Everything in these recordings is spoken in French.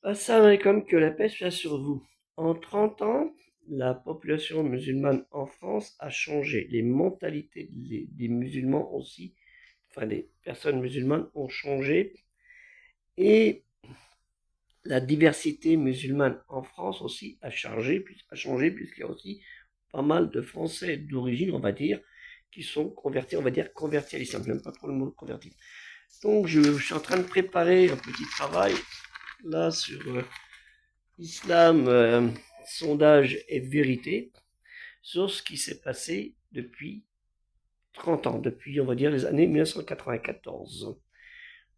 Assalamu alaikum, que la paix soit sur vous. En 30 ans, la population musulmane en France a changé. Les mentalités des musulmans aussi, enfin des personnes musulmanes ont changé. Et la diversité musulmane en France aussi a changé puisqu'il y a aussi pas mal de Français d'origine, on va dire, qui sont convertis, on va dire convertis à l'islam. J'aime pas trop le mot converti. Donc je suis en train de préparer un petit travail là sur Islam, sondage et vérité, sur ce qui s'est passé depuis 30 ans, depuis, on va dire, les années 1994,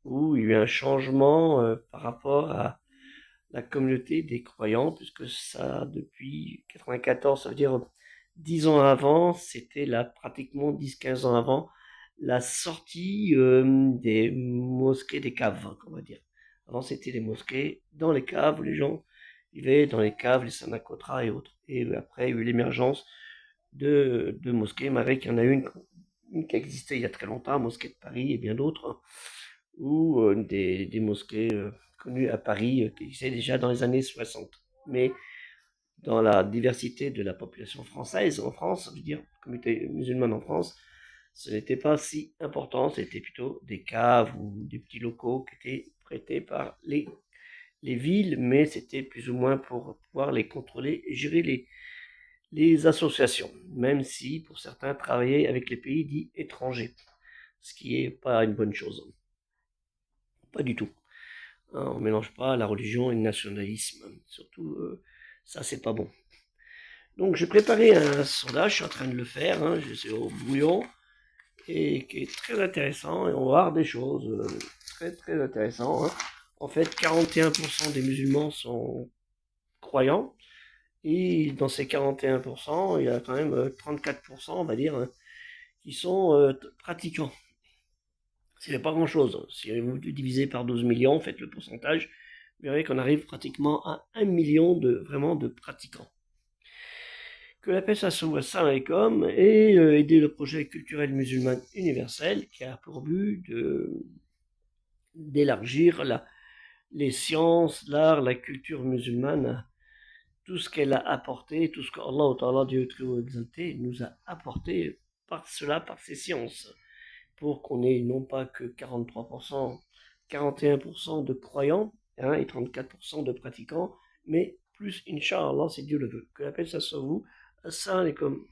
où il y a eu un changement par rapport à la communauté des croyants, puisque ça, depuis 94, ça veut dire 10 ans avant, c'était là, pratiquement 10-15 ans avant, la sortie des mosquées, des caves, on va dire. Avant, c'était des mosquées dans les caves, où les gens vivaient dans les caves, les sanakotras et autres. Et après, il y a eu l'émergence de mosquées. Malgré qu'il y en a une qui existait il y a très longtemps, mosquée de Paris et bien d'autres, hein, ou des mosquées connues à Paris qui existaient déjà dans les années 60. Mais dans la diversité de la population française en France, je veux dire, communauté musulmane en France, ce n'était pas si important, c'était plutôt des caves ou des petits locaux qui étaient prêtés par les villes, mais c'était plus ou moins pour pouvoir les contrôler et gérer les associations, même si pour certains travaillaient avec les pays dits étrangers, ce qui est pas une bonne chose, pas du tout. Hein, on mélange pas la religion et le nationalisme, surtout ça c'est pas bon. Donc j'ai préparé un sondage, je suis en train de le faire, hein, je suis au bouillon, et qui est très intéressant, et on va voir des choses très très intéressantes. Hein. En fait, 41% des musulmans sont croyants, et dans ces 41%, il y a quand même 34%, on va dire, hein, qui sont pratiquants. C'est pas grand-chose. Si vous divisez par 12 millions, faites le pourcentage, vous verrez qu'on arrive pratiquement à 1 million vraiment de pratiquants. Que la paix soit sur vous, salam alaikum, et aider le projet culturel musulman universel qui a pour but d'élargir les sciences, l'art, la culture musulmane, tout ce qu'elle a apporté, tout ce qu'Allah Ta'ala, Dieu très haut exalté, nous a apporté par cela, par ces sciences, pour qu'on ait non pas que 43%, 41% de croyants hein, et 34% de pratiquants, mais plus, Inch'Allah, si Dieu le veut. Que la paix soit sur vous. Assalamu alaikum.